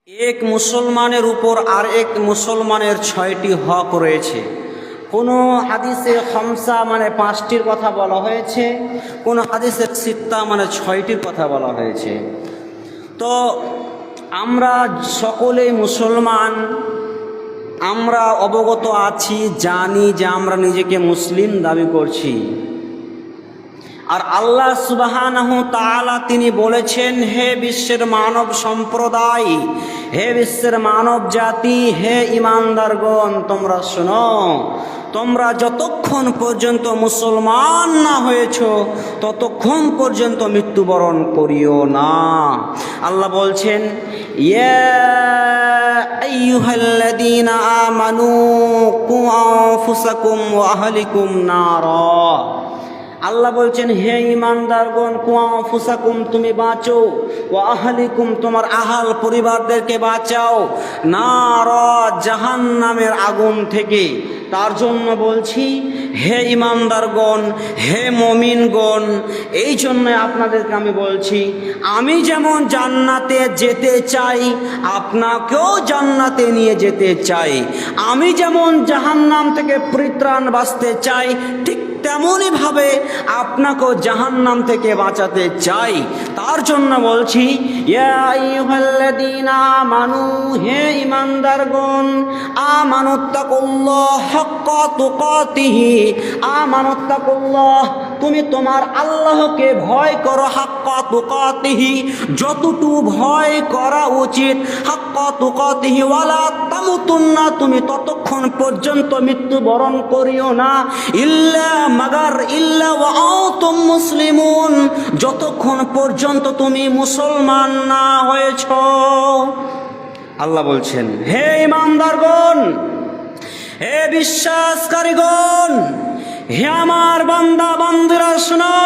এক মুসলমানের উপর আর এক মুসলমানের 6টি হক রয়েছে। কোনো হাদিসে খামসা মানে 5টির কথা বলা হয়েছে, কোনো হাদিসে সিত্তা মানে 6টির কথা বলা হয়েছে। তো আমরা সকলেই মুসলমান, আমরা অবগত আছি, জানি যে আমরা নিজেকে মুসলিম দাবি করছি। আর আল্লাহ সুবহানাহু তাআলা তিনি বলেছেন, হে বিশ্বের মানব সম্প্রদায়, হে বিশ্বের মানব জাতি, হে ঈমানদারগণ, তোমরা শোনো, তোমরা যতক্ষণ পর্যন্ত মুসলমান না হয়েছ ততক্ষণ পর্যন্ত মৃত্যুবরণ করিও না। আল্লাহ বলছেন, ইয়া আইয়ুহাল্লাযীনা আমানু কু আনফুসাকুম ওয়া আহলিকুম নারা। আল্লাহ বলছেন, হে ঈমানদারগণ, কু আনফুসাকুম, তুমি বাঁচো, ওয়া আহলিকুম, তোমার আহাল পরিবারদেরকে বাঁচাও, নারা, জাহান্নামের আগুন থেকে। তার জন্য বলছি, হে ঈমানদারগণ, হে মুমিনগণ, এই জন্য আপনাদেরকে আমি বলছি, আমি যেমন জান্নাতে যেতে চাই, আপনাকেও জান্নাতে নিয়ে যেতে চাই। আমি যেমন জাহান্নাম থেকে পরিত্রাণ বাঁচতে চাই, ঠিক তেমনই ভাবে আপনাকেও জাহান্নাম থেকে বাঁচাতে চাই। তার জন্য বলছি, ইয়া আইয়ুহাল্লাযীনা আমানু, হে ঈমানদারগণ, আমানুত্তাকুল্লাহ হাক্কা তুকাতিহি, আমানুত্তাকুল্লাহ, তুমি তোমার আল্লাহকে ভয় করো, হাক্কা তুকাতিহি, যতটুকু ভয় করা উচিত, হাক্কা তুকাতিহি, ওয়ালা তামুতুন্না, তুমি ততক্ষণ পর্যন্ত মৃত্যুবরণ করিও না, ইল্লা মাগার ইল্লা ওয়া আনতুম মুসলিমুন, যতক্ষণ পর্যন্ত তুমি মুসলমান না হয়েছ। আল্লাহ বলছেন, হে ঈমানদারগণ, হে বিশ্বাসকারীগণ, হে আমার বান্দা বান্দীরা, শোনো,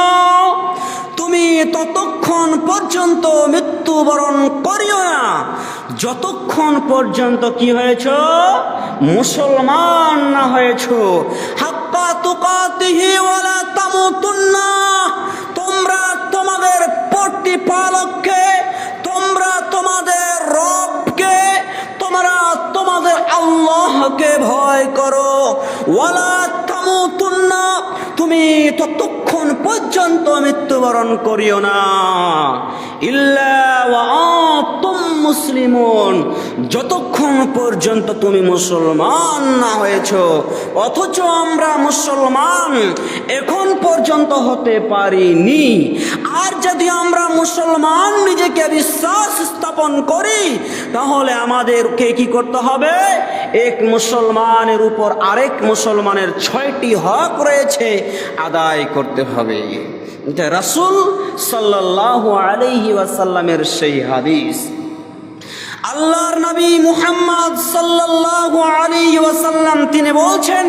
তুমি ততক্ষণ পর্যন্ত মৃত্যুবরণ করিও না যতক্ষণ পর্যন্ত কি হয়েছ, মুসলমান না হয়েছ। হাক্কা তুকাতিহি ওয়ালা তামুতুন্না, তোমরা তোমাদের প্রতিপালককে, তোমরা তোমাদের রবকে, তোমরা তোমাদের আল্লাহকে ভয় করো, ওয়ালা তামুতুন্না, তুমি ততক্ষণ পর্যন্ত মৃত্যুবরণ করিও না, ইল্লা ওয়া আনতুম মুসলিমুন, যতক্ষণ পর্যন্ত তুমি মুসলমান না হয়েছ। অথচ আমরা মুসলমান এখন পর্যন্ত হতে পারিনি। আর যদি আমরা মুসলমান নিজেকে বিশ্বাস স্থাপন করি, তাহলে আমাদেরকে কি করতে হবে, এক মুসলমানের উপর আরেক মুসলমানের 6টি হক রয়েছে, আদায় করতে হবে। এটা রাসূল সাল্লাল্লাহু আলাইহি ওয়াসাল্লামের সেই হাদিস। আল্লাহর নবী মুহাম্মদ সাল্লাল্লাহু আলাইহি ওয়াসাল্লাম তিনি বলছেন,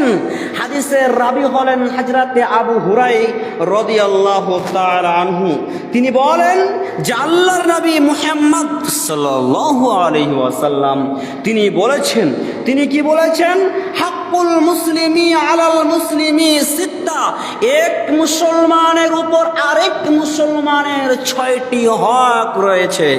হাদিসের রাবি হলেন হযরতে আবু হুরায়রা রাদিয়াল্লাহু তাআলা আনহু। তিনি বলেন যে আল্লাহর নবী মুহাম্মদ সাল্লাল্লাহু আলাইহি ওয়াসাল্লাম তিনি বলেছেন, তিনি কি বলেছেন, হাক্কুল মুসলিমি আলাল মুসলিমি সিত্তা, এক মুসলমানের উপর আরেক মুসলমানের 6টি হক রয়েছে।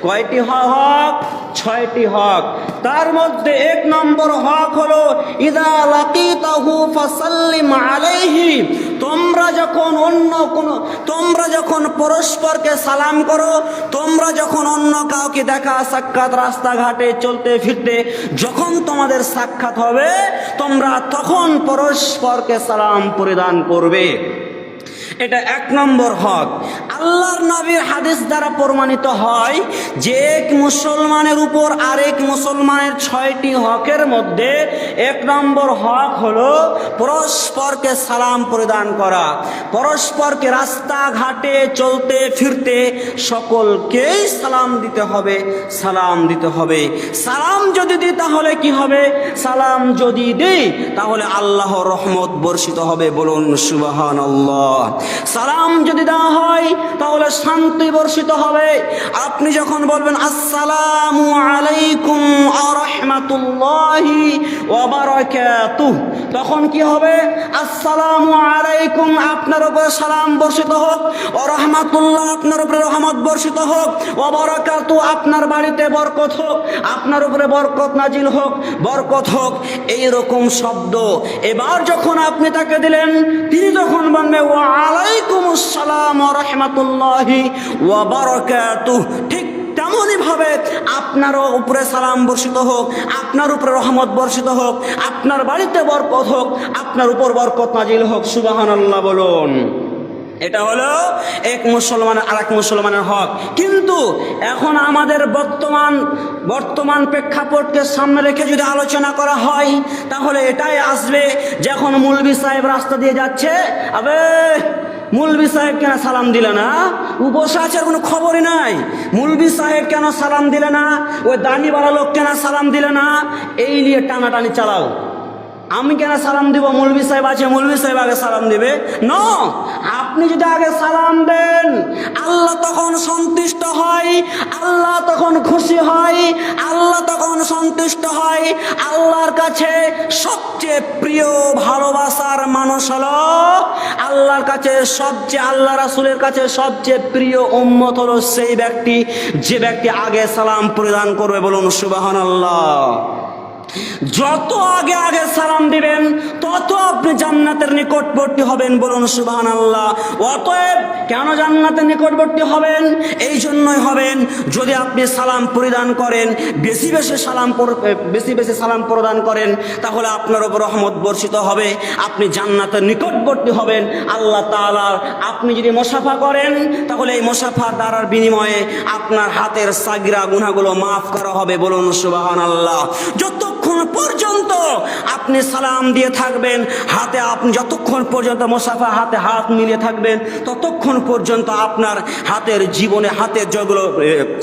কয়টি হক? 6টি হক। তার মধ্যে 1 নম্বর হক হলো, ইযা লাকিতাহু ফাসাল্লিম আলাইহি, তোমরা যখন পরস্পরকে সালাম করো, তোমরা যখন অন্য কাউকে দেখা সাক্ষাৎ, রাস্তাঘাটে চলতে ফিরতে যখন তোমাদের সাক্ষাৎ হবে, তোমরা তখন পরস্পরকে সালাম পরিধান করবে। এটা 1 নম্বর হক। আল্লাহর নবীর হাদিস দ্বারা প্রমাণিত হয় যে এক মুসলমানের উপর আরেক মুসলমানের 6টি হকের মধ্যে 1 নম্বর হক হলো পরস্পরকে সালাম পরিধান করা। পরস্পরকে রাস্তাঘাটে চলতে ফিরতে সকলকেই সালাম দিতে হবে, সালাম দিতে হবে। সালাম যদি দিই তাহলে কি হবে? সালাম যদি দিই তাহলে আল্লাহর রহমত বর্ষিত হবে, বলুন সুবহানাল্লাহ। সালাম যদি দেওয়া হয় তাহলে শান্তি বর্ষিত হবে। আপনি যখন বলবেন আসসালামু আলাইকুম ওয়া রাহমাতুল্লাহি ওয়া বারাকাতুহু। তখন কি হবে? আসসালামু আলাইকুম, আপনার উপরে সালাম বর্ষিত হোক, ওয়া রাহমাতুল্লাহ, আপনার উপরে রহমত বর্ষিত হোক, ওয়া বারাকাতুহু, আপনার বাড়িতে বরকত হোক, আপনার উপরে বরকত নাজিল হোক, বরকত হোক, এইরকম শব্দ। এবার যখন আপনি তাকে দিলেন, তিনি যখন বলবে ওয়া আলাইকুমুস সালাম ওয়া রাহমাতুল্লাহি ওয়া বারাকাতুহু, ঠিক তেমনই ভাবে আপনারও উপরে সালাম বর্ষিত হোক, আপনার উপরে রহমত বর্ষিত হোক, আপনার বাড়িতে বরকত হোক, আপনার উপর বরকত নাজিল হোক। সুবহানাল্লাহ বলুন। এটা হলো এক মুসলমান আর এক মুসলমানের হক। কিন্তু এখন আমাদের বর্তমান প্রেক্ষাপটকে সামনে রেখে যদি আলোচনা করা হয়, তাহলে এটাই আসবে, যখন মৌলভী সাহেব রাস্তা দিয়ে যাচ্ছে, আবে মৌলভী সাহেব কেন সালাম দিলে না? বসে আছে, কোনো খবরই নাই। মৌলভী সাহেব কেন সালাম দিলে না? ওই দাড়িওয়ালা লোক কেন সালাম দিলে না? এই নিয়ে টানাটানি চালাও। আমি কেন সালাম দিব? মৌলভী সাহেব আছে, মৌলভী সাহেব আগে সালাম দিবে? নো, আপনি যদি আগে সালাম দেন, আল্লাহ তখন সন্তুষ্ট হয়, আল্লাহ তখন খুশি হয়, আল্লাহ তখন সন্তুষ্ট হয়। আল্লাহর কাছে সবচেয়ে প্রিয় ভালোবাসার মানুষ হলো, আল্লাহর কাছে সবচেয়ে, আল্লাহ রাসূলের কাছে সবচেয়ে প্রিয় উম্মত হলো সেই ব্যক্তি, যে ব্যক্তি আগে সালাম প্রদান করবে। বলুন সুবহানাল্লাহ। যত আগে আগে সালাম দিবেন, তত আপনি জান্নাতের নিকটবর্তী হবেন। বলুন সুবহানাল্লাহ। অতএব কেন জান্নাতের নিকটবর্তী হবেন? এই জন্যই হবেন, যদি আপনি সালাম পরিধান করেন, বেশি বেশি সালাম প্রদান করেন, তাহলে আপনার উপর রহমত বর্ষিত হবে, আপনি জান্নাতের নিকটবর্তী হবেন আল্লাহ তাআলার। আপনি যদি মুসাফা করেন, তাহলে এই মুসাফার দ্বারার বিনিময়ে আপনার হাতের সাগিরা গুনাহগুলো মাফ করা হবে। বলুন সুবহানাল্লাহ। যতক্ষণ পর্যন্ত আপনি সালাম দিয়ে থাকবেন, হাতে আপনি যতক্ষণ পর্যন্ত মুসাফা হাতে হাত মিলিয়ে থাকবেন, ততক্ষণ পর্যন্ত আপনার হাতের জীবনে হাতের যেগুলো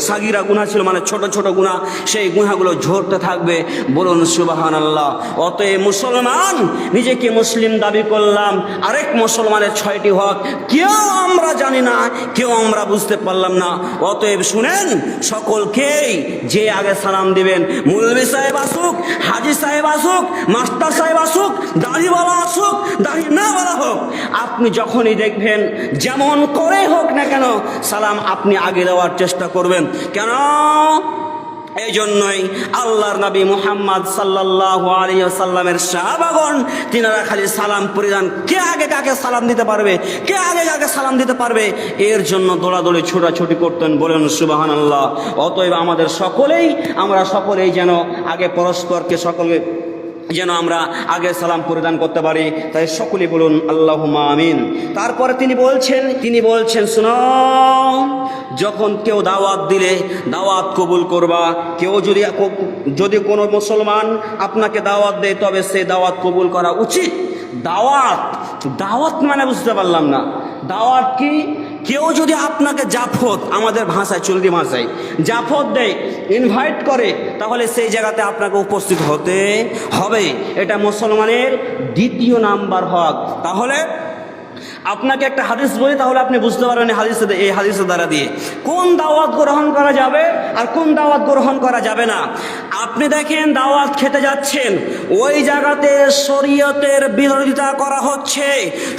সাগিরা গুনাহ ছিল, মানে ছোট ছোট গুনাহ, সেই গুনাহগুলো ঝরতে থাকবে। বলুন সুবহানাল্লাহ। অতএব মুসলমান, নিজেকে মুসলিম দাবি করলাম, আরেক মুসলমানের 6টি হক কেউ আমরা জানি না, কেউ আমরা বুঝতে পারলাম না। অতএব শুনেন, সকলকেই যে আগে সালাম দিবেন, মৌলভী সাহেব আসুক, হাজি সাহেব আসুক, মাস্টার সাহেব আসুক, দাড়িওয়ালা আসুক, দাড়ি না বলা হোক, আপনি যখনই দেখবেন, যেমন করে হোক না কেন, সালাম আপনি আগে দেওয়ার চেষ্টা করবেন। কেন? এই জন্যই আল্লাহর নবী মুহাম্মদ সাল্লাল্লাহু আলাইহি ওয়াসাল্লামের সাহাবাগণ তিনারা খালি সালাম পরিধান, কে আগে কাকে সালাম দিতে পারবে, কে আগে কাকে সালাম দিতে পারবে, এর জন্য দৌড়াদৌড়ি ছোটাছুটি করতেন। বলেন সুবহানাল্লাহ। অতএব আমরা সকলেই যেন আগে পরস্পরকে যেন আমরা আগে সালাম পরিধান করতে পারি। তাই সকলেই বলুন আল্লাহুম্মা আমিন। তারপরে তিনি বলছেন শুনো, যখন কেউ দাওয়াত দিলে দাওয়াত কবুল করবা। কেউ যদি কোনো মুসলমান আপনাকে দাওয়াত দেয়, তবে সেই দাওয়াত কবুল করা উচিত। দাওয়াত মানে বুঝতে পারলাম না, দাওয়াত কি? কেউ যদি আপনাকে জাফত, আমাদের ভাষায় চলতি ভাষায় জাফত দেয়, ইনভাইট করে, তাহলে সেই জায়গাতে আপনাকে উপস্থিত হতে হবে। এটা মুসলমানের 2 নাম্বার হক। তাহলে আপনাকে একটা হাদিস বলি, তাহলে আপনি বুঝতে পারবেন এই হাদিসের দ্বারা দিয়ে কোন দাওয়াত গ্রহণ করা যাবে আর কোন দাওয়াত গ্রহণ করা যাবে না। আপনি দেখেন, দাওয়াত খেতে যাচ্ছেন, ওই জায়গাতে শরীয়তের বিরোধিতা করা হচ্ছে,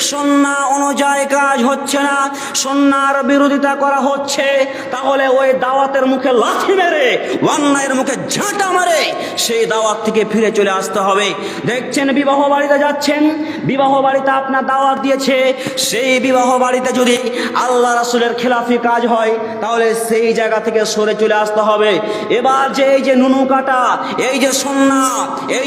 সুন্নাহ অনুযায়ী কাজ হচ্ছে না, সুন্নাহর বিরোধিতা করা হচ্ছে, তাহলে ওই দাওয়াতের মুখে লাথি মেরে, অন্যায়ের মুখে ঝাঁটা মারে সেই দাওয়াত থেকে ফিরে চলে আসতে হবে। দেখছেন, বিবাহ বাড়িতে যাচ্ছেন, বিবাহ বাড়িতে আপনার দাওয়াত দিয়েছে, সেই বিবাহ বাড়িতে যদি আল্লাহ রাসূলের খেলাফি কাজ হয়, তাহলে সেই জায়গা থেকে সরে চলে আসতে হবে। এবার এই যে নুনু কাটা, এই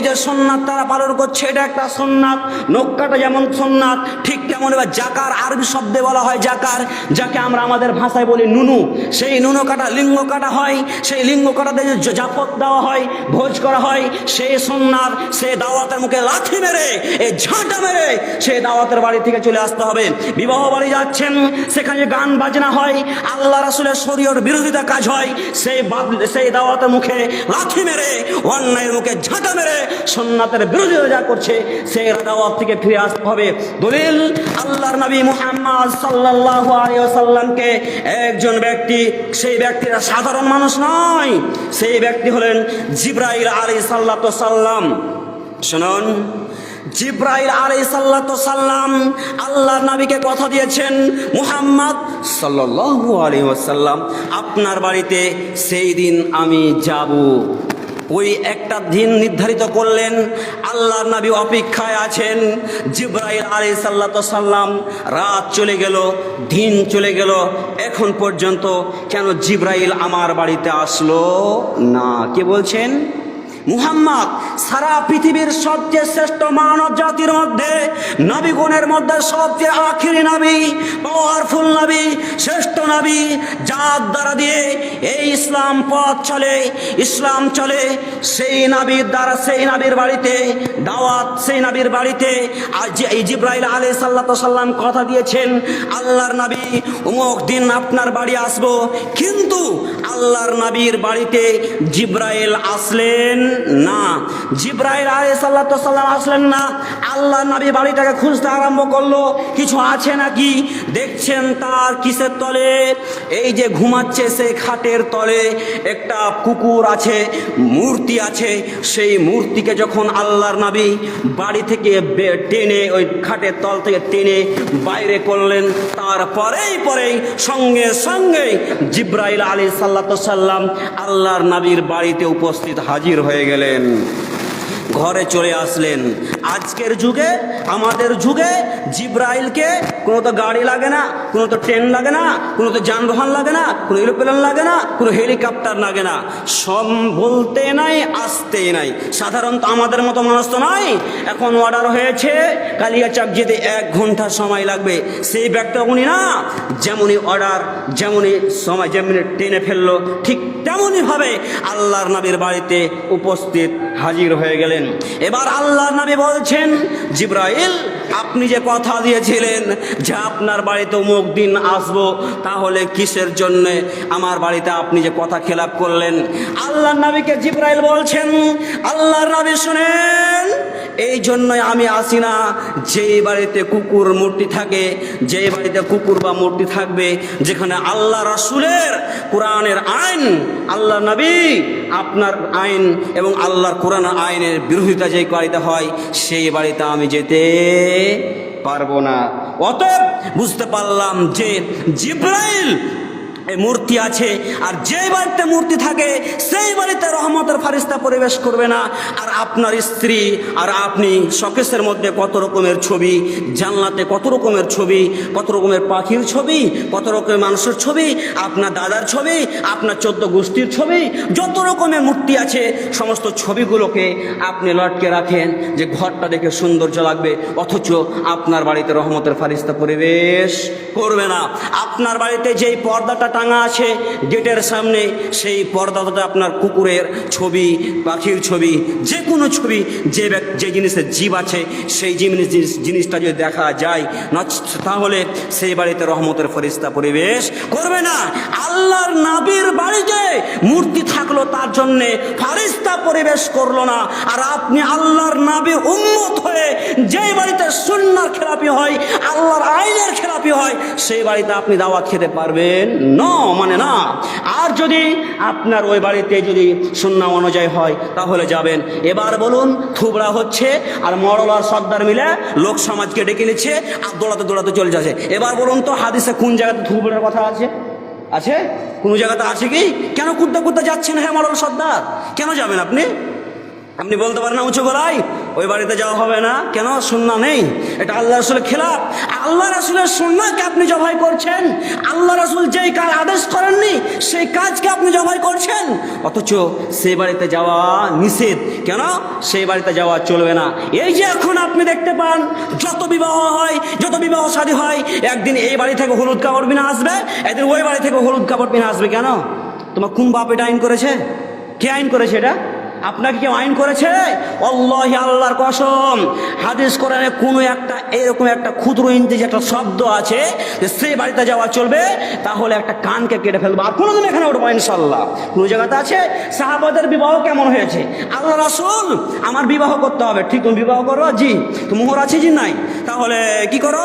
যে সুন্নাত তারা পালন করছে, এটা একটা সুন্নাত। নখ কাটা যেমন সুন্নাত, ঠিক তেমন এবার জাকার, আরবি শব্দে বলা হয় জাকার, যাকে আমরা আমাদের ভাষায় বলি নুনু। সেই নুনু কাটা, লিঙ্গ কাটা হয়, সেই লিঙ্গ কাটাতে যে জাফত দেওয়া হয়, ভোজ করা হয়, সেই সুন্নাত, সেই দাওয়াতের মুখে লাথি মেরে, এই ঝাঁটা মেরে সেই দাওয়াতের বাড়ি থেকে চলে আসতে হবে। বিবাহ বাড়ি যাচ্ছেন, সেখানে গান বাজনা হয়, আল্লাহ রাসূলের শরীয়তের বিরোধিতা কাজ হয়, সেই দাওয়াতের মুখে লাথি মেরে, অন্যায়ের মুখে ঝাঁটা মেরে সুন্নাতের বিরোধিতা যা করছে সেই দাওয়াত থেকে ফিরে আসতে হবে। দলিল, আল্লাহর নবী মুহাম্মদ সাল্লাল্লাহু আলাইহি ওয়াসাল্লামকে একজন ব্যক্তি, সেই ব্যক্তিরা সাধারণ মানুষ নয়, সেই ব্যক্তি হলেন জিবরাইল আলাইহিস সালাম। শুনুন, জিবরাইল আলাইহিস সালাম আল্লাহর নবীকে কথা দিয়েছেন, মুহাম্মদ সাল্লাল্লাহু আলাইহি ওয়াসাল্লাম আপনার বাড়িতে সেই দিন আমি যাব। ওই একটা দিন নির্ধারিত করলেন, আল্লাহর নবী অপেক্ষায় আছেন। জিবরাইল আলাইহিস সালাম, রাত চলে গেল, দিন চলে গেল, এখন পর্যন্ত কেন জিবরাইল আমার বাড়িতে আসলো না? কে বলছেন? মুহাম্মদ সারা পৃথিবীর সবচেয়ে শ্রেষ্ঠ মানব জাতির মধ্যে, নবীগণের মধ্যে সবচেয়ে আখিরি নবী, পাওয়ারফুল নবী, শ্রেষ্ঠ নবী, যার দ্বারা দিয়ে এই ইসলাম পথ চলে, ইসলাম চলে, সেই নবীর দ্বারা, সেই নবীর বাড়িতে দাওয়াত, সেই নবীর বাড়িতে আজ এই জিবরাইল আলাইহিস সালাম কথা দিয়েছেন, আল্লাহর নবী অমুক দিন আপনার বাড়ি আসবো। কিন্তু আল্লাহর নবীর বাড়িতে জিবরাইল আসলেন না। জিবরাইল আলাইহিস সালাম আসলেন না। আল্লাহর নবী বাড়িটাকে খুঁজতে আরম্ভ করলো, কিছু আছে নাকি। দেখছেন তার কিসের তলে, এই যে ঘুমাচ্ছে সেই খাটের তলে একটা কুকুর আছে, মূর্তি আছে। সেই মূর্তিকে যখন আল্লাহর নবী বাড়ি থেকে টেনে, ওই খাটের তল থেকে টেনে বাইরে করলেন, তারপরেই সঙ্গে সঙ্গে জিবরাইল আলাইহিস সালাম আল্লাহর নবীর বাড়িতে উপস্থিত হাজির হয়ে গেলেন, ঘরে চলে আসলেন। আজকের যুগে, আমাদের যুগে জিবরাইলকে কোনো তো গাড়ি লাগে না, কোনো তো ট্রেন লাগে না, কোনো তো যানবাহন লাগে না, কোনো এরোপ্লেন লাগে না, কোনো হেলিকপ্টার লাগে না, সব বলতে নাই, আসতেই নাই। সাধারণত আমাদের মতো মানুষ তো নয়, এখন অর্ডার হয়েছে কালিয়াচক যেতে 1 ঘন্টা সময় লাগবে, সেই ব্যাগটা উনি না, যেমনই অর্ডার, যেমনই সময়, যেমনি টেনে ফেললো, ঠিক তেমনইভাবে আল্লাহর নবীর বাড়িতে উপস্থিত হাজির হয়ে গেলেন। এবার আল্লাহর নবী বলছেন, জিবরাইল আপনি যে কথা দিয়েছিলেন যে আপনার বাড়িতে অমুক দিন আসবো, তাহলে কিসের জন্য আমার বাড়িতে আপনি যে কথা খেলাপ করলেন? আল্লাহর নবীকে জিবরাইল বলছেন, আল্লাহর নবী শুনেন, এই জন্যই আমি আসি না যেই বাড়িতে কুকুর মূর্তি থাকে, যেই বাড়িতে কুকুর বা মূর্তি থাকবে, যেখানে আল্লাহ রাসূলের কোরআনের আইন, আল্লাহ নবী আপনার আইন এবং আল্লাহর কোরআনের আইনের বিরোধিতা যেই বাড়িতে হয়, সেই বাড়িতে আমি যেতে পারবো না। অতএব বুঝতে পারলাম যে জিবরাইল এই মূর্তি আছে, আর যে বাড়িতে মূর্তি থাকে সেই বাড়িতে রহমতের ফারিস্তা প্রবেশ করবে না। আর আপনার স্ত্রী আর আপনি শোকেসের মধ্যে কত রকমের ছবি, জানলাতে কত রকমের ছবি, কত রকমের পাখির ছবি, কত রকমের মানুষের ছবি, আপনার দাদার ছবি, আপনার 14 গোষ্ঠীর ছবি, যত রকমের মূর্তি আছে সমস্ত ছবিগুলোকে আপনি লটকে রাখেন যে ঘরটা দেখে সৌন্দর্য লাগবে, অথচ আপনার বাড়িতে রহমতের ফারিস্তা প্রবেশ করবে না। আপনার বাড়িতে যেই পর্দাটা টাঙা আছে গেটের সামনে, সেই পর্দাটাতে আপনার কুকুরের ছবি, পাখির ছবি, যে কোনো ছবি, যে জিনিসের জীব আছে সেই জিনিসটা যদি দেখা যায় না, তাহলে সেই বাড়িতে রহমতের ফেরেশতা প্রবেশ করবে না। আল্লাহর নবীর বাড়িতে মূর্তি থাকলো, তার জন্যে ফেরেশতা প্রবেশ করলো না। আর আপনি আল্লাহর নবীর উম্মত হয়ে যেই বাড়িতে সুন্নাহর খেলাপি হয়, আল্লাহর আইনের খেলাপি হয়, সেই বাড়িতে আপনি দাওয়াত খেতে পারবেন না, মানে না। আর যদি আপনার ওই বাড়িতে যদি সুন্নাহ অনুযায়ী হয় তাহলে যাবেন। এবার বলুন, থুবড়া হচ্ছে আর মরল আর সর্দার মিলে লোক সমাজকে ডেকে নিচ্ছে আর দৌড়াতে দৌড়াতে চলে যাচ্ছে। এবার বলুন তো হাদিসে কোন জায়গাতে থুবড়ার কথা আছে? আছে? কোনো জায়গাতে আছে কি? কেন কুদতে কুদতে যাচ্ছেন হে মরল সর্দার? কেন যাবেন আপনি? আপনি বলতে পারেন না উঁচু গলায় ওই বাড়িতে যাওয়া হবে না, কেন? সুন্নাহ নেই, এটা আল্লাহ রাসূলের খেলাফ। আল্লাহ রাসূলের সুন্নাহকে আপনি জবাই করছেন, আল্লাহ রাসূল যেই কাজ আদেশ করেননি সেই কাজকে আপনি জবাই করছেন, অথচ সেই বাড়িতে যাওয়া নিষেধ। কেন? সেই বাড়িতে যাওয়া চলবে না। এই যে এখন আপনি দেখতে পান যত বিবাহ হয়, যত বিবাহ শাদী হয়, একদিন এই বাড়ি থেকে হলুদ কাপড় বিনা আসবে, একদিন ওই বাড়ি থেকে হলুদ কাপড় বিনা আসবে। কেন? তোমার কোন বাপ এটা আইন করেছে? কে আইন করেছে এটা? আপনাকে কেউ আইন করেছে? আল্লাহি, আল্লাহর কসম, হাদিস কোরআনে কোনো একটা এরকম একটা ক্ষুদ্র ইঞ্চি যে একটা শব্দ আছে যে সেই বাড়িতে যাওয়া চলবে, তাহলে একটা কানকে কেটে ফেলবো, আর কোনোদিন এখানে উঠবো ইনশাল্লাহ। কোনো জায়গাতে আছে সাহাবাদের বিবাহ কেমন হয়েছে? আল্লাহ রাসূল, আমার বিবাহ করতে হবে। ঠিক, তুমি বিবাহ করো? জি। তো মোহর আছে? জি নাই। তাহলে কি করো?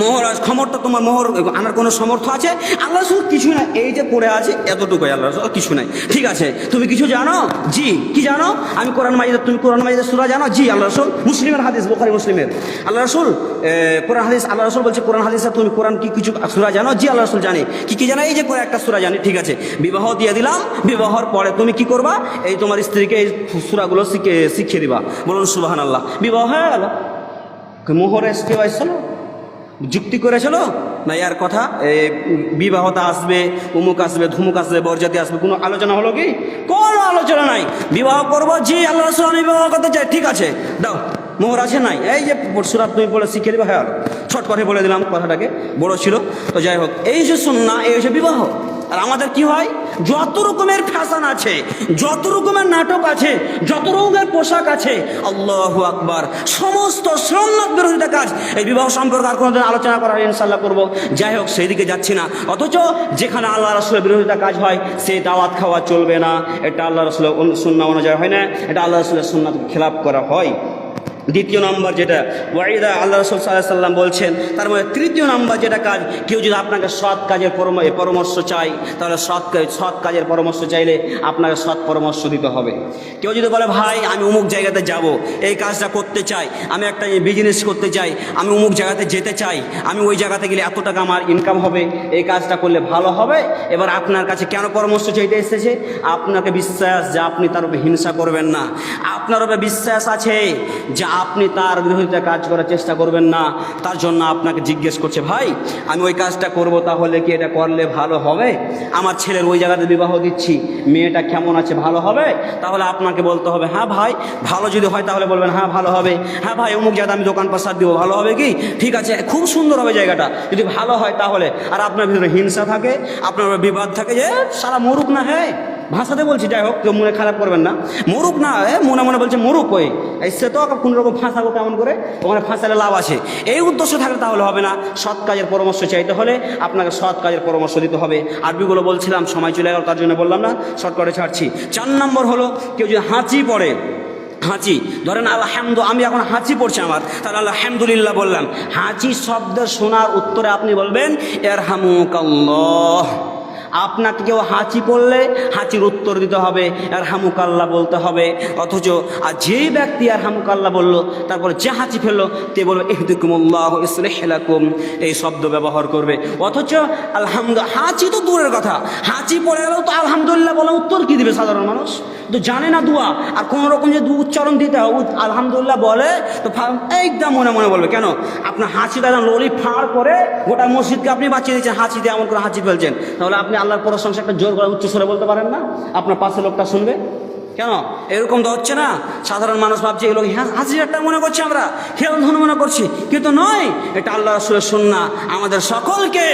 মোহর ক্ষমতা, তোমার মোহর আনার কোনো সামর্থ্য আছে? আল্লাহ রাসূল, কিছু না, এই যে পড়ে আছে এতটুকুই। আল্লাহ রাসূল, কিছু নাই। ঠিক আছে, তুমি কিছু জানো? জি। কি জানো? আমি কোরআন মাজিদের, তুমি কোরআন মাজিদের সূরা জানো? জি। আল্লাহ রাসূল, মুসলিমের হাদিস, বুখারী মুসলিমের, আল্লাহ রাসূল কোরআন হাদিস, আল্লাহ রাসূল বলছে কোরআন হাদিসে তুমি কোরআন কি কিছু সূরা জানো? জি। আল্লাহ রাসূল, জানি। কি জানো? এই যে করে একটা সূরা জানি। ঠিক আছে, বিবাহ দিয়ে দিলাম। বিবাহর পরে তুমি কি করবা? এই তোমার স্ত্রীকে এই সূরাগুলো শিখিয়ে দিবা। বলুন সুবহানাল্লাহ। বিবাহ হয়ে গেল। মোহর এসে আসছিল, যুক্তি করেছিল না ইয়ার কথা, বিবাহতা আসবে, উমুক আসবে, ধুমুক আসবে, বরযাত্রী আসবে, কোনো আলোচনা হলো কি? কোনো আলোচনা নাই। বিবাহ করবো? জি। আল্লাহ রাসূল, আমি বিবাহ করতে চাই। ঠিক আছে, দাও। মোহর আছে? নাই। এই যে সূরা তুমি বলে শিখিয়ে দেবে। হ্যাঁ, ছট করে বলে দিলাম, কথাটাকে বড় ছিল তো, যাই হোক। এই যে সুন্নাহ, এই হচ্ছে বিবাহ। আর আমাদের কি হয়? যত রকমের ফ্যাশন আছে, যত রকমের নাটক আছে, যত রকমের পোশাক আছে, আল্লাহু আকবার, সমস্ত সুন্নাত বিরোধিতা কাজ। এই বিবাহ সম্পর্কে আর কোনোদিন আলোচনা করার ইনশাআল্লাহ করবো। যাই হোক, সেই দিকে যাচ্ছি না। অথচ যেখানে আল্লাহ রাসূলের বিরোধিতা কাজ হয়, সেই দাওয়াত খাওয়া চলবে না। এটা আল্লাহ রাসূলের সুন্নাহ অনুযায়ী হয় না, এটা আল্লাহ রাসূলের সুন্নাত খেলাপ করা হয়। দ্বিতীয় নম্বর যেটা ওয়াইদা আল্লাহ রাসূল সাল্লাল্লাহু আলাইহি ওয়াসাল্লাম বলছেন, তার মধ্যে তৃতীয় নম্বর যেটা কাজ, কেউ যদি আপনাকে সৎ কাজের পরামর্শ চাই, তাহলে সৎ কাজের পরামর্শ চাইলে আপনাকে সৎ পরামর্শ দিতে হবে। কেউ যদি বলে, ভাই আমি অমুক জায়গাতে যাব, এই কাজটা করতে চাই, আমি একটা বিজনেস করতে চাই, আমি অমুক জায়গাতে যেতে চাই, আমি ওই জায়গাতে গেলে এত টাকা আমার ইনকাম হবে, এই কাজটা করলে ভালো হবে। এবার আপনার কাছে কেন পরামর্শ চাইতে এসেছে? আপনাকে বিশ্বাস যে আপনি তার উপরে হিংসা করবেন না, আপনার উপরে বিশ্বাস আছে যে আপনি তার বিরোধিতা কাজ করার চেষ্টা করবেন না, তার জন্য আপনাকে জিজ্ঞেস করছে, ভাই আমি ওই কাজটা করব, তাহলে কি এটা করলে ভালো হবে? আমার ছেলের ওই জায়গাতে বিবাহ দিচ্ছি, মেয়েটা কেমন আছে, ভালো হবে? তাহলে আপনাকে বলতে হবে, হ্যাঁ ভাই ভালো যদি হয় তাহলে বলবেন হ্যাঁ ভালো হবে। হ্যাঁ ভাই অমুক জায়গায় আমি দোকান পাশার দিব, ভালো হবে কি? ঠিক আছে, খুব সুন্দর হবে জায়গাটা, যদি ভালো হয় তাহলে। আর আপনার ভিতরে হিংসা থাকে, আপনার বিবাদ থাকে, যে সারা মরুক না, হ্যাঁ ভাষাতে বলছি, যাই হোক কেউ মনে খারাপ করবেন না, মরুক না, মনে মনে বলছে মরুক, ওই সে তো কোনো রকম ফাঁসাবো কেমন করে, ওখানে ফাঁসালে লাভ আছে, এই উদ্দেশ্য থাকলে তাহলে হবে না। সৎ কাজের পরামর্শ চাইতে হলে আপনাকে সৎ কাজের পরামর্শ দিতে হবে। আরবিগুলো বলছিলাম, সময় চলে গেল, তার জন্য বললাম না, শর্টকাটে ছাড়ছি। 4 নম্বর হলো, কেউ যদি হাঁচি পড়ে, হাঁচি ধরেন আমি এখন হাঁচি পড়ছে আমার, তাহলে আলহামদুলিল্লাহ বললাম। হাঁচি শব্দের শোনার উত্তরে আপনি বলবেন ইরহামুকাল্লাহ। আপনাকে কেউ হাঁচি পড়লে হাঁচির উত্তর দিতে হবে ইরহামুকাল্লাহ বলতে হবে। অথচ আর যেই ব্যক্তি ইরহামুকাল্লাহ বলল, তারপরে যে হাঁচি ফেললো তে বলবে ইহদিকুমুল্লাহু ইসলিহ লাকুম, এই শব্দ ব্যবহার করবে। অথচ হাঁচি তো দূরের কথা, হাঁচি পড়ে গেলেও তো আলহামদুলিল্লাহ বলে উত্তর কি দিবে সাধারণ মানুষ? তো জানে না দোয়া, আর কোনো রকম যে উচ্চারণ দিতে হবে, আলহামদুলিল্লাহ বলে তো একদম মনে মনে বলবে। কেন? আপনার হাঁচিটা ললি ফাঁড় করে গোটা মসজিদকে আপনি বাঁচিয়ে দিচ্ছেন, হাঁচিতে এমন করে হাঁচি ফেলছেন, তাহলে আপনি আল্লাহর প্রশংসা একটা জোর করে উচ্চস্বরে বলতে পারেন না? আপনার পাশে লোকটা শুনবে কেন? এরকম তো হচ্ছে না। সাধারণ মানুষ ভাবছে এই লোক হাসি একটা মনে করছি, আমরা খেলধন মনে করছি, কিন্তু নয়, এটা আল্লাহ রাসূলের সুন্নাহ। আমাদের সকলকে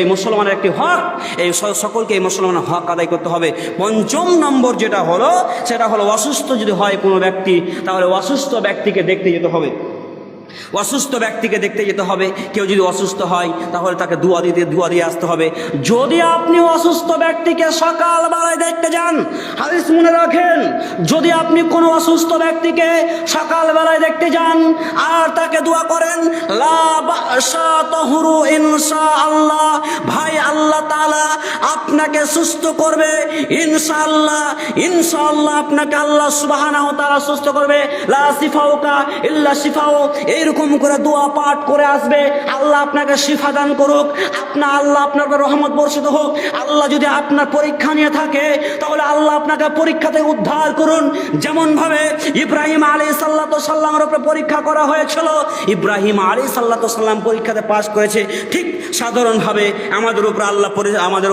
এই মুসলমানের একটি হক, এই সকলকে এই মুসলমানের হক আদায় করতে হবে। 5 নম্বর যেটা হলো, সেটা হলো অসুস্থ যদি হয় কোনো ব্যক্তি, তাহলে অসুস্থ ব্যক্তিকে দেখতে যেতে হবে। অসুস্থ ব্যক্তিকে দেখতে যেতে হবে। কেউ যদি অসুস্থ হয় তাহলে তাকে দোয়া দিয়ে আসতে হবে। যদি আপনি অসুস্থ ব্যক্তিকে সকালবেলায় দেখতে যান, হাদিস মনে রাখেন, যদি আপনি কোনো অসুস্থ ব্যক্তিকে সকালবেলায় দেখতে যান আর তাকে দোয়া করেন, লা বাসা তাহুরু ইনশাআল্লাহ, ভাই আল্লাহ তাআলা আপনাকে সুস্থ করবে ইনশাআল্লাহ, ইনশাআল্লাহ আপনাকে আল্লাহ সুবহানাহু ওয়া তাআলা সুস্থ করবে। লা শিফাউকা ইল্লা শিফাউ, এইরকম করে দোয়া পাঠ করে আসবে, আল্লাহ আপনাকে শিফা দান করুক, আল্লাহ আপনার রহমত বর্ষিত হোক। আল্লাহ যদি আপনার পরীক্ষা নিয়ে থাকে তাহলে আল্লাহ আপনাকে পরীক্ষা থেকে উদ্ধার করুন। যেমন ভাবে ইব্রাহিম আলাইহিস সালামের উপরে পরীক্ষা করা হয়েছিল, ইব্রাহিম আলাইহিস সালাম পরীক্ষাতে পাস করেছে, ঠিক সাধারণভাবে আমাদের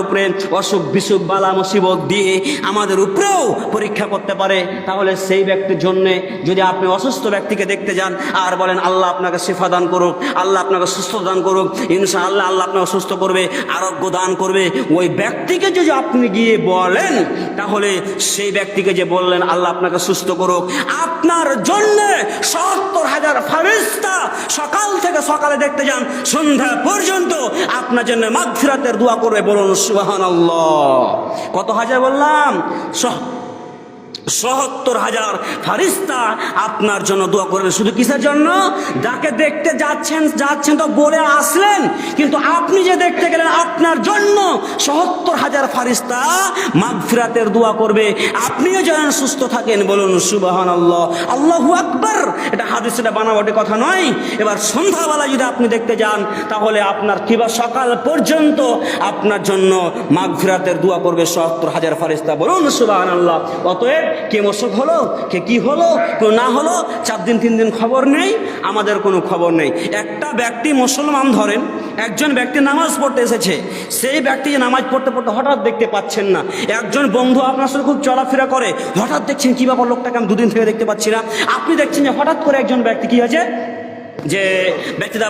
উপরে অসুখ বিসুখ বালা মুসিবত দিয়ে আমাদের উপরেও পরীক্ষা করতে পারে। তাহলে সেই ব্যক্তির জন্য যদি আপনি অসুস্থ ব্যক্তিকে দেখতে যান আর বলেন আল্লাহ আপনাকে শিফা দান করুক, আল্লাহ আপনাকে সুস্থ দান করুক, ইনশাআল্লাহ আল্লাহ আপনাকে সুস্থ করবে, আরোগ্য দান করবে। ওই ব্যক্তিকে যদি আপনি গিয়ে বলেন, তাহলে সেই ব্যক্তিকে যে বললেন আল্লাহ আপনাকে সুস্থ করুক, আপনার জন্য ৭০,০০০ ফেরেশতা সকাল থেকে সকালে দেখতে যান সন্ধ্যা পর্যন্ত আপনার জন্য মাগফিরাতের দোয়া করবে। বলুন সুবহানাল্লাহ। কত হাজার বললাম? ৭০,০০০ ফেরেশতা আপনার জন্য দোয়া করবে। শুধু কিসের জন্য? যাকে দেখতে যাচ্ছেন তো বলে আসলেন, কিন্তু আপনি যে দেখতে গেলেন আপনার জন্য ৭০,০০০ ফেরেশতা মাগফিরাতের দোয়া করবে, আপনিও যেন সুস্থ থাকেন। বলুন সুবহানাল্লাহ, আল্লাহু আকবার। এটা হাদিস, এটা বানাবটি কথা নয়। এবার সন্ধ্যাবেলা যদি আপনি দেখতে যান, তাহলে আপনার কিংবা সকাল পর্যন্ত আপনার জন্য মাগফিরাতের দোয়া করবে ৭০,০০০ ফেরেশতা। বলুন সুবহানাল্লাহ। অতএব কে অসুখ হলো, কে কি হলো, কেউ না হলো, 4 দিন 3 দিন খবর নেই, আমাদের কোনো খবর নেই। একটা ব্যক্তি মুসলমান, ধরেন একজন ব্যক্তি নামাজ পড়তে এসেছে, সেই ব্যক্তি যে নামাজ পড়তে পড়তে হঠাৎ দেখতে পাচ্ছেন না। একজন বন্ধু আপনার সাথে খুব চলাফেরা করে, হঠাৎ দেখছেন কি ব্যাপার, লোকটাকে আমি 2 দিন থেকে দেখতে পাচ্ছি না। আপনি দেখছেন যে হঠাৎ করে একজন ব্যক্তি কি হয়েছে, যে ব্যক্তিটা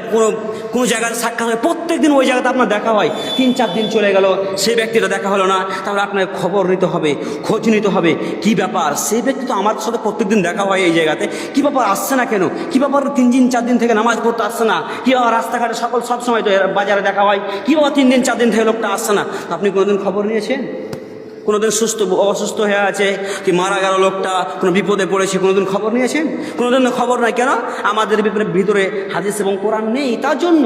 কোনো জায়গায় সাক্ষাৎ হয়, প্রত্যেক দিন ওই জায়গাতে আপনার দেখা হয়, 3-4 দিন চলে গেল, সেই ব্যক্তিটা দেখা হলো না। তাহলে আপনার খবর নিতে হবে, খোঁজ নিতে হবে, কি ব্যাপার, সেই ব্যক্তি তো আমার সাথে প্রত্যেক দিন দেখা হয় এই জায়গাতে, কি ব্যাপার আসছে না কেন, কি ব্যাপার 3 দিন 4 দিন থেকে নামাজ পড়তে আসছে না, কি ব্যাপার রাস্তাঘাটে সব সময় তো বাজারে দেখা হয়, কি ব্যাপার 3 দিন 4 দিন থেকে লোকটা আসছে না। আপনি কোনোদিন খবর নিয়েছেন? কোনোদিন অসুস্থ হয়ে আছে, কি মারা গেল লোকটা, কোনো বিপদে পড়েছে, কোনোদিন খবর নিয়েছেন? কোনোদিন খবর নাই। কেন? আমাদের ভিতরে হাদিস এবং কোরআন নেই, তার জন্য।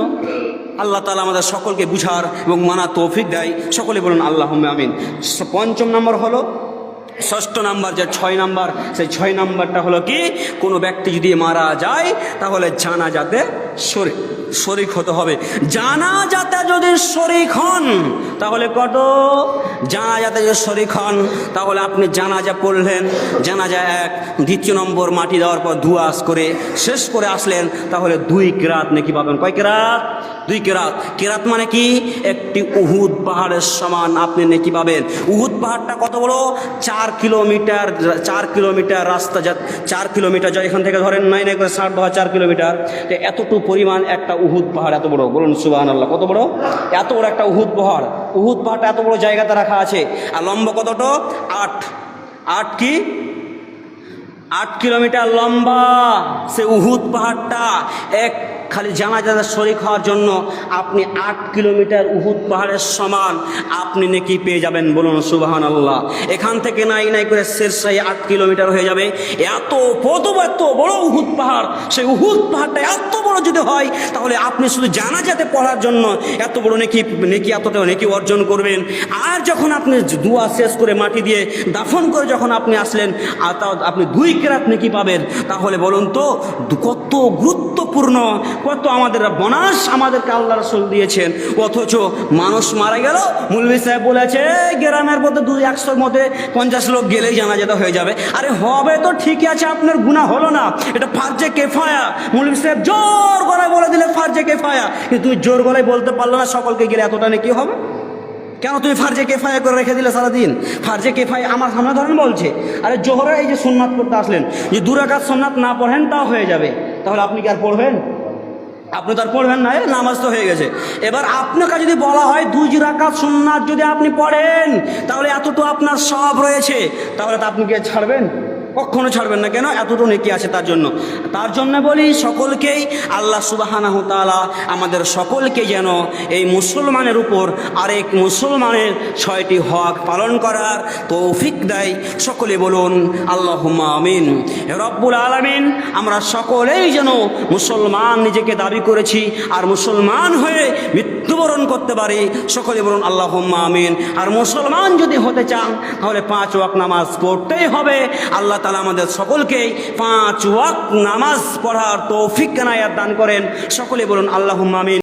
আল্লাহ তাআলা আমাদের সকলকে বুঝার এবং মানার তৌফিক দেয়। সকলে বলুন আল্লাহুম্মা আমিন। 5ম নম্বর হলো, 6ষ্ঠ নাম্বার, যে 6 নাম্বার, সেই 6 নাম্বারটা হলো কি, কোনো ব্যক্তি যদি মারা যায় তাহলে জানাজাতে শরীক হতে হবে। জানাজাতে যদি শরীক হন তাহলে কত? জানাজাতে যদি শরীক হন তাহলে আপনি জানাজা পড়লেন, জানাজা 1, 2 নম্বর মাটি দেওয়ার পর দুয়াস করে শেষ করে আসলেন, তাহলে 2 কিরাত নেকি পাবেন। কয় কিরাত? 2 কিরাত। কিরাত মানে কি? একটি উহুদ পাহাড়ের সমান আপনি নেকি পাবেন। উহুদ পাহাড়টা কত বড়? 4 কিলোমিটার রাস্তা, 4 কিলোমিটার যায় এখান থেকে, ধরেন 9 করে 60 বা 4 কিলোমিটার, তো এতটুকু পরিমাণ একটা উহুদ পাহাড়, এত বড়। বলুন সুবহানাল্লাহ। কত বড়? এত বড় একটা উহুদ পাহাড়। উহুদ পাহাড়টা এত বড় জায়গাতে রাখা আছে। আর লম্বা কতটা? 8 কি 8 কিলোমিটার লম্বা সে উহুদ পাহাড়টা। খালি জানাজাতে শরীক হওয়ার জন্য আপনি 8 কিলোমিটার উহুদ পাহাড়ের সমান আপনি নেকি পেয়ে যাবেন। বলুন সুবহানাল্লাহ। এখান থেকে নাই করে শেরশাহী 8 কিলোমিটার হয়ে যাবে। এত বড় উহুদ পাহাড়, সেই উহুদ পাহাড়টা এত বড় যদি হয়, তাহলে আপনি শুধু জানাজাতে পড়ার জন্য এত বড় নেকি এতটা নেকি অর্জন করবেন। আর যখন আপনি দোয়া শেষ করে মাটি দিয়ে দাফন করে যখন আপনি আসলেন, আপনি 2 কিরাত নেকি পাবেন। তাহলে বলুন তো কত গুরুত্বপূর্ণ, কত আমাদের বোনাস আমাদেরকে আল্লাহ রাসূল দিয়েছেন। অথচ মানুষ মারা গেল, মৌলভী সাহেব বলেছে গ্রামের মধ্যে 100-র মধ্যে 50 লোক গেলেই জানাজাতে হয়ে যাবে। আরে হবে তো ঠিকই আছে, আপনার গুনাহ হলো না, এটা ফারজে কিফায়া। মৌলভী সাহেব জোর গলায় বলে দিলে ফারজে কিফায়া, কিন্তু তুমি জোর গলায় বলতে পারলো না সকলকে গেলে এতটা নাকি হবে। কেন তুমি ফারজে কিফায়া করে রেখে দিলে সারাদিন? ফারজে কিফায়া আমার সামনে ধরেন বলছে, আরে জোহরে এই যে সুন্নাত পড়তে আসলেন, যে 2 রাকাত সুন্নাত না পড়েন তাও হয়ে যাবে, তাহলে আপনি কি আর পড়বেন? আপনি তো আর পড়বেন না, নামাজ তো হয়ে গেছে। এবার আপনাকে যদি বলা হয় 2 রাকাত সুন্নাত যদি আপনি পড়েন তাহলে এতটুকু আপনার সওয়াব রয়েছে, তাহলে তো আপনি কি ছাড়বেন? কখনো ছাড়বেন না। কেন? এতটুকু নেকি আছে তার জন্য বলি সকলকেই আল্লাহ সুবহানাহু তাআলা আমাদের সকলকে যেন এই মুসলমানের উপর আরেক মুসলমানের 6টি হক পালন করার তৌফিক দেয়। সকলে বলুন আল্লাহুম্মা আমিন। রব্বুল আলামিন আমরা সকলেই যেন মুসলমান নিজেকে দাবি করেছি আর মুসলমান হয়ে মৃত্যুবরণ করতে পারি। সকলে বলুন আল্লাহুম্মা আমিন। আর মুসলমান যদি হতে চান তাহলে 5 ওয়াক্ত নামাজ পড়তেই হবে। আল্লাহ তাআলা আমাদের সকলকে 5 ওয়াক্ত নামাজ পড়ার তৌফিক এনায়েত দান করেন। সকলে বলুন আল্লাহুম্মা আমিন।